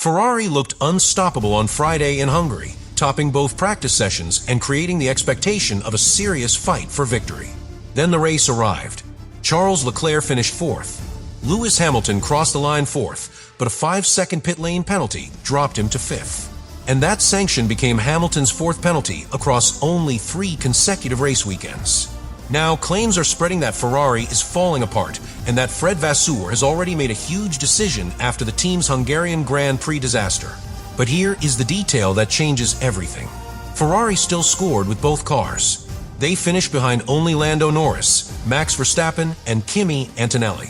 Ferrari looked unstoppable on Friday in Hungary, topping both practice sessions and creating the expectation of a serious fight for victory. Then the race arrived. Charles Leclerc finished fourth. Lewis Hamilton crossed the line fourth, but a 5-second pit lane penalty dropped him to fifth. And that sanction became Hamilton's fourth penalty across only 3 consecutive race weekends. Now, claims are spreading that Ferrari is falling apart and that Fred Vasseur has already made a huge decision after the team's Hungarian Grand Prix disaster. But here is the detail that changes everything. Ferrari still scored with both cars. They finished behind only Lando Norris, Max Verstappen, and Kimi Antonelli.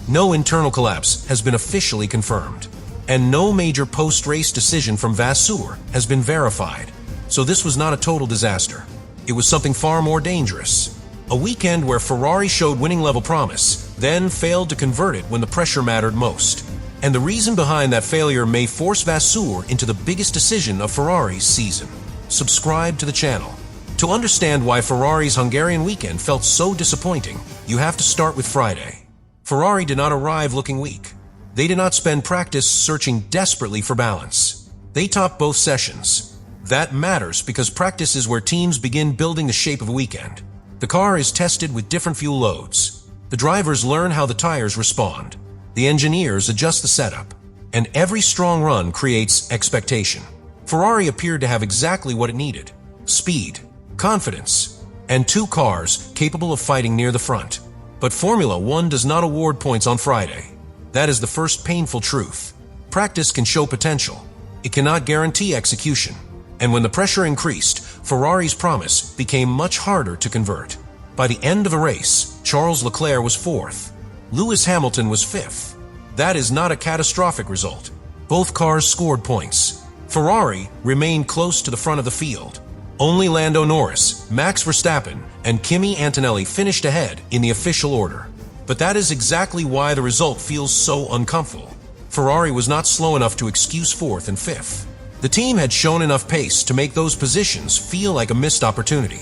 No internal collapse has been officially confirmed, and no major post-race decision from Vasseur has been verified. So this was not a total disaster. It was something far more dangerous. A weekend where Ferrari showed winning-level promise, then failed to convert it when the pressure mattered most. And the reason behind that failure may force Vasseur into the biggest decision of Ferrari's season. Subscribe to the channel. To understand why Ferrari's Hungarian weekend felt so disappointing, you have to start with Friday. Ferrari did not arrive looking weak. They did not spend practice searching desperately for balance. They topped both sessions. That matters because practice is where teams begin building the shape of a weekend. The car is tested with different fuel loads. The drivers learn how the tires respond. The engineers adjust the setup. And every strong run creates expectation. Ferrari appeared to have exactly what it needed: speed, confidence, and 2 cars capable of fighting near the front. But Formula One does not award points on Friday. That is the first painful truth. Practice can show potential. It cannot guarantee execution. And when the pressure increased, Ferrari's promise became much harder to convert. By the end of the race, Charles Leclerc was fourth. Lewis Hamilton was fifth. That is not a catastrophic result. Both cars scored points. Ferrari remained close to the front of the field. Only Lando Norris, Max Verstappen, and Kimi Antonelli finished ahead in the official order. But that is exactly why the result feels so uncomfortable. Ferrari was not slow enough to excuse fourth and fifth. The team had shown enough pace to make those positions feel like a missed opportunity.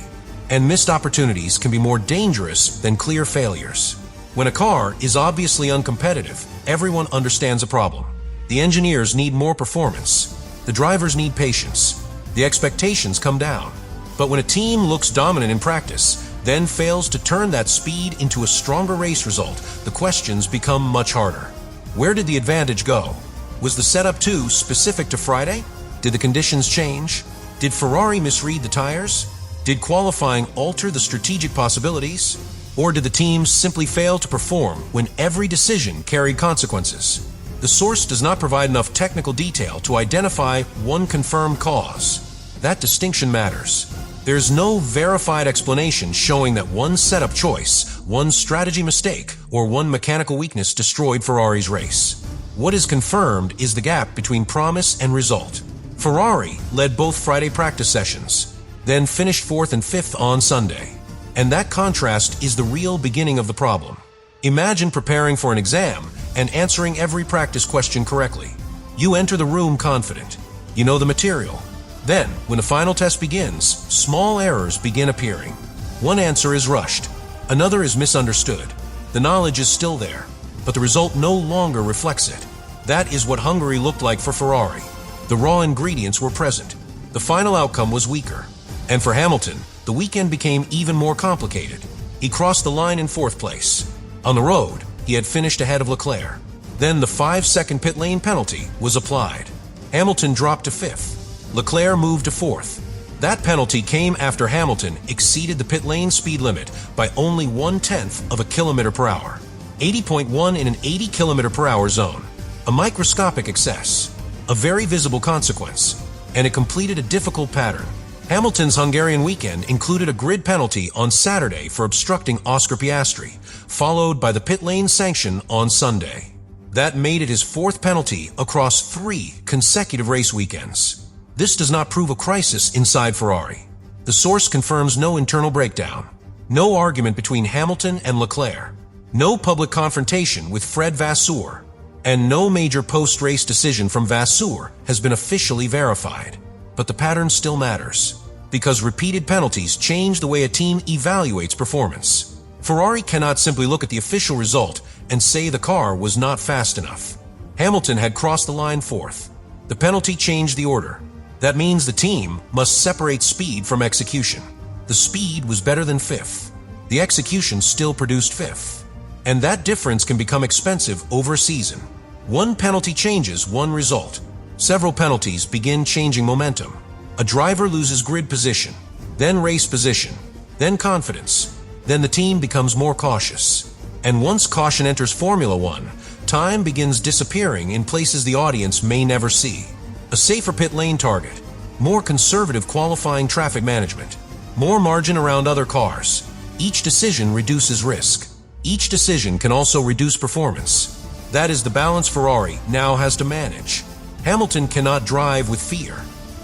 And missed opportunities can be more dangerous than clear failures. When a car is obviously uncompetitive, everyone understands a problem. The engineers need more performance. The drivers need patience. The expectations come down. But when a team looks dominant in practice, then fails to turn that speed into a stronger race result, the questions become much harder. Where did the advantage go? Was the setup too specific to Friday? Did the conditions change? Did Ferrari misread the tires? Did qualifying alter the strategic possibilities? Or did the team simply fail to perform when every decision carried consequences? The source does not provide enough technical detail to identify one confirmed cause. That distinction matters. There's no verified explanation showing that one setup choice, one strategy mistake, or one mechanical weakness destroyed Ferrari's race. What is confirmed is the gap between promise and result. Ferrari led both Friday practice sessions, then finished fourth and fifth on Sunday. And that contrast is the real beginning of the problem. Imagine preparing for an exam and answering every practice question correctly. You enter the room confident. You know the material. Then, when the final test begins, small errors begin appearing. One answer is rushed. Another is misunderstood. The knowledge is still there, but the result no longer reflects it. That is what Hungary looked like for Ferrari. The raw ingredients were present. The final outcome was weaker. And for Hamilton, the weekend became even more complicated. He crossed the line in fourth place. On the road, he had finished ahead of Leclerc. Then the 5-second pit lane penalty was applied. Hamilton dropped to fifth. Leclerc moved to fourth. That penalty came after Hamilton exceeded the pit lane speed limit by only 1/10 of a kilometer per hour. 80.1 in an 80 km per hour zone. A microscopic excess. A very visible consequence. And it completed a difficult pattern. Hamilton's Hungarian weekend included a grid penalty on Saturday for obstructing Oscar Piastri, followed by the pit lane sanction on Sunday. That made it his fourth penalty across 3 consecutive race weekends. This does not prove a crisis inside Ferrari. The source confirms no internal breakdown, no argument between Hamilton and Leclerc, no public confrontation with Fred Vasseur, and no major post-race decision from Vasseur has been officially verified. But the pattern still matters, because repeated penalties change the way a team evaluates performance. Ferrari cannot simply look at the official result and say the car was not fast enough. Hamilton had crossed the line fourth. The penalty changed the order. That means the team must separate speed from execution. The speed was better than fifth. The execution still produced fifth. And that difference can become expensive over a season. One penalty changes one result. Several penalties begin changing momentum. A driver loses grid position, then race position, then confidence. Then the team becomes more cautious. And once caution enters Formula One, time begins disappearing in places the audience may never see. A safer pit lane target, more conservative qualifying traffic management, more margin around other cars. Each decision reduces risk. Each decision can also reduce performance. That is the balance Ferrari now has to manage. Hamilton cannot drive with fear.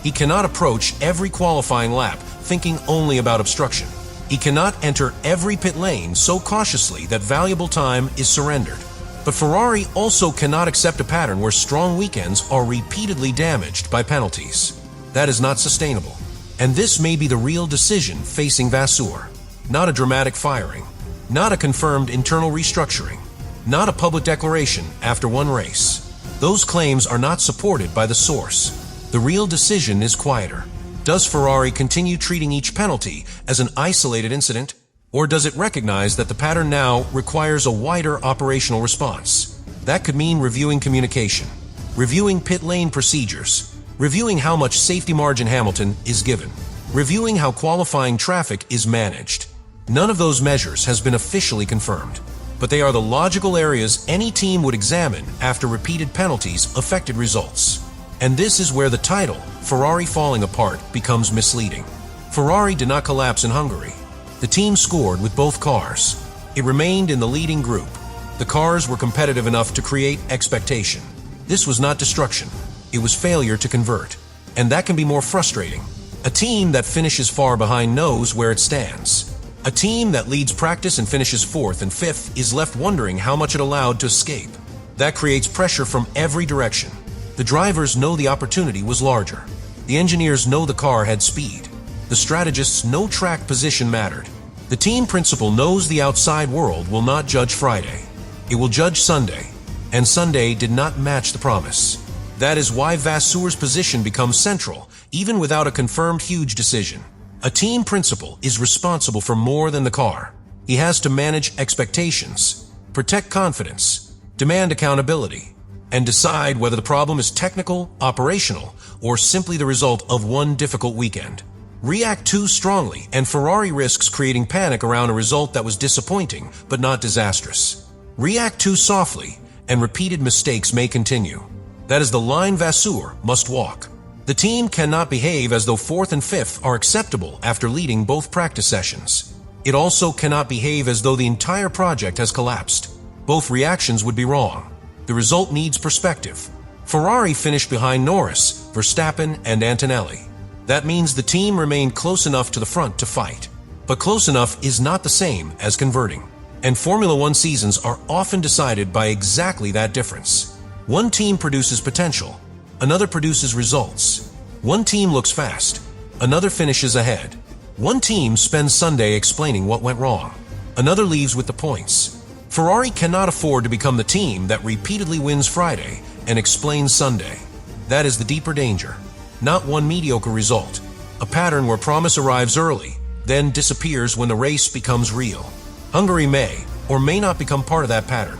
He cannot approach every qualifying lap thinking only about obstruction. He cannot enter every pit lane so cautiously that valuable time is surrendered. But Ferrari also cannot accept a pattern where strong weekends are repeatedly damaged by penalties. That is not sustainable. And this may be the real decision facing Vasseur. Not a dramatic firing. Not a confirmed internal restructuring. Not a public declaration after one race. Those claims are not supported by the source. The real decision is quieter. Does Ferrari continue treating each penalty as an isolated incident? Or does it recognize that the pattern now requires a wider operational response? That could mean reviewing communication, reviewing pit lane procedures, reviewing how much safety margin Hamilton is given, reviewing how qualifying traffic is managed. None of those measures has been officially confirmed, but they are the logical areas any team would examine after repeated penalties affected results. And this is where the title, Ferrari falling apart, becomes misleading. Ferrari did not collapse in Hungary. The team scored with both cars. It remained in the leading group. The cars were competitive enough to create expectation. This was not destruction. It was failure to convert. And that can be more frustrating. A team that finishes far behind knows where it stands. A team that leads practice and finishes fourth and fifth is left wondering how much it allowed to escape. That creates pressure from every direction. The drivers know the opportunity was larger. The engineers know the car had speed. The strategists know track position mattered. The team principal knows the outside world will not judge Friday. It will judge Sunday. And Sunday did not match the promise. That is why Vasseur's position becomes central, even without a confirmed huge decision. A team principal is responsible for more than the car. He has to manage expectations, protect confidence, demand accountability, and decide whether the problem is technical, operational, or simply the result of one difficult weekend. React too strongly, and Ferrari risks creating panic around a result that was disappointing but not disastrous. React too softly, and repeated mistakes may continue. That is the line Vasseur must walk. The team cannot behave as though fourth and fifth are acceptable after leading both practice sessions. It also cannot behave as though the entire project has collapsed. Both reactions would be wrong. The result needs perspective. Ferrari finished behind Norris, Verstappen, and Antonelli. That means the team remained close enough to the front to fight. But close enough is not the same as converting. And Formula One seasons are often decided by exactly that difference. One team produces potential. Another produces results. One team looks fast. Another finishes ahead. One team spends Sunday explaining what went wrong. Another leaves with the points. Ferrari cannot afford to become the team that repeatedly wins Friday and explains Sunday. That is the deeper danger. Not one mediocre result. A pattern where promise arrives early, then disappears when the race becomes real. Hungary may or may not become part of that pattern.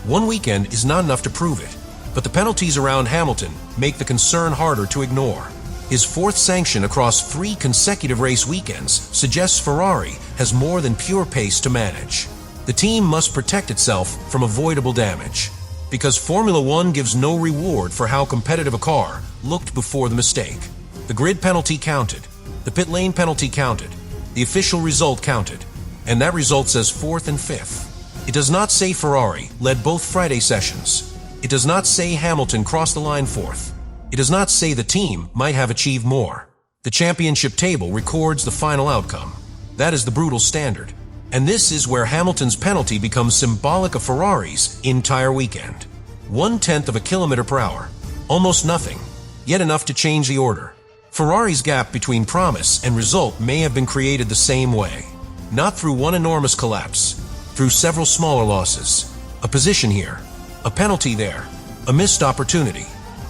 One weekend is not enough to prove it. But the penalties around Hamilton make the concern harder to ignore. His fourth sanction across 3 consecutive race weekends suggests Ferrari has more than pure pace to manage. The team must protect itself from avoidable damage, because Formula One gives no reward for how competitive a car looked before the mistake. The grid penalty counted. The pit lane penalty counted. The official result counted. And that result says fourth and fifth. It does not say Ferrari led both Friday sessions. It does not say Hamilton crossed the line fourth. It does not say the team might have achieved more. The championship table records the final outcome. That is the brutal standard. And this is where Hamilton's penalty becomes symbolic of Ferrari's entire weekend. 1/10 of a kilometer per hour. Almost nothing, yet enough to change the order. Ferrari's gap between promise and result may have been created the same way. Not through one enormous collapse, through several smaller losses. A position here. A penalty there, a missed opportunity.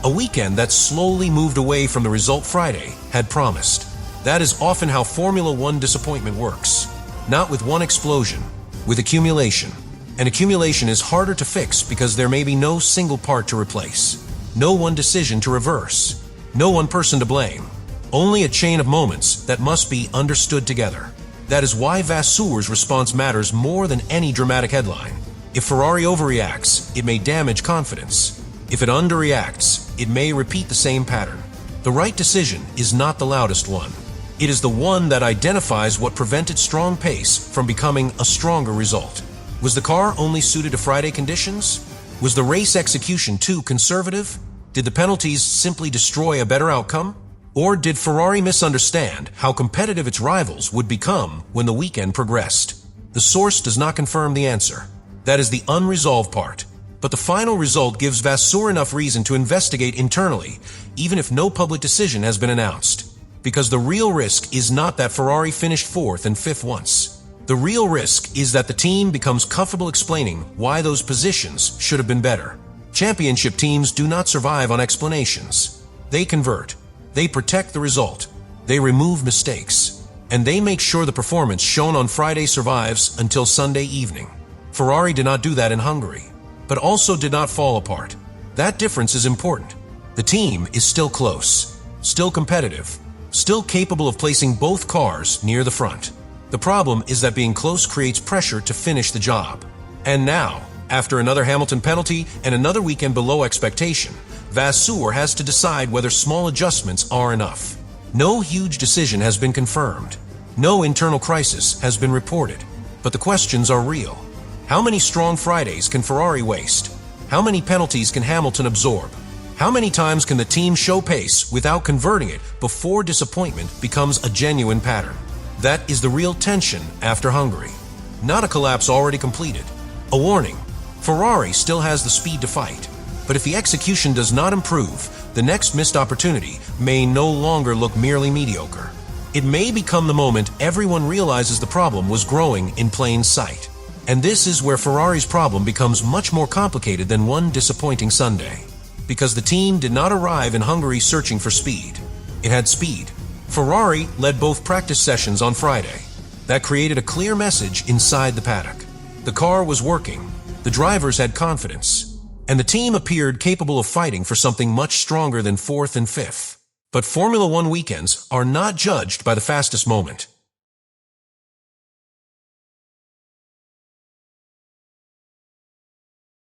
A weekend that slowly moved away from the result Friday had promised. That is often how Formula One disappointment works. Not with one explosion, with accumulation. And accumulation is harder to fix because there may be no single part to replace. No one decision to reverse. No one person to blame. Only a chain of moments that must be understood together. That is why Vasseur's response matters more than any dramatic headline. If Ferrari overreacts, it may damage confidence. If it underreacts, it may repeat the same pattern. The right decision is not the loudest one. It is the one that identifies what prevented strong pace from becoming a stronger result. Was the car only suited to Friday conditions? Was the race execution too conservative? Did the penalties simply destroy a better outcome? Or did Ferrari misunderstand how competitive its rivals would become when the weekend progressed? The source does not confirm the answer. That is the unresolved part. But the final result gives Vasseur enough reason to investigate internally, even if no public decision has been announced. Because the real risk is not that Ferrari finished 4th and 5th once. The real risk is that the team becomes comfortable explaining why those positions should have been better. Championship teams do not survive on explanations. They convert. They protect the result. They remove mistakes. And they make sure the performance shown on Friday survives until Sunday evening. Ferrari did not do that in Hungary, but also did not fall apart. That difference is important. The team is still close, still competitive, still capable of placing both cars near the front. The problem is that being close creates pressure to finish the job. And now, after another Hamilton penalty and another weekend below expectation, Vasseur has to decide whether small adjustments are enough. No huge decision has been confirmed. No internal crisis has been reported. But the questions are real. How many strong Fridays can Ferrari waste? How many penalties can Hamilton absorb? How many times can the team show pace without converting it before disappointment becomes a genuine pattern? That is the real tension after Hungary. Not a collapse already completed. A warning. Ferrari still has the speed to fight. But if the execution does not improve, the next missed opportunity may no longer look merely mediocre. It may become the moment everyone realizes the problem was growing in plain sight. And this is where Ferrari's problem becomes much more complicated than one disappointing Sunday. Because the team did not arrive in Hungary searching for speed. It had speed. Ferrari led both practice sessions on Friday. That created a clear message inside the paddock. The car was working. The drivers had confidence. And the team appeared capable of fighting for something much stronger than 4th and 5th. But Formula One weekends are not judged by the fastest moment.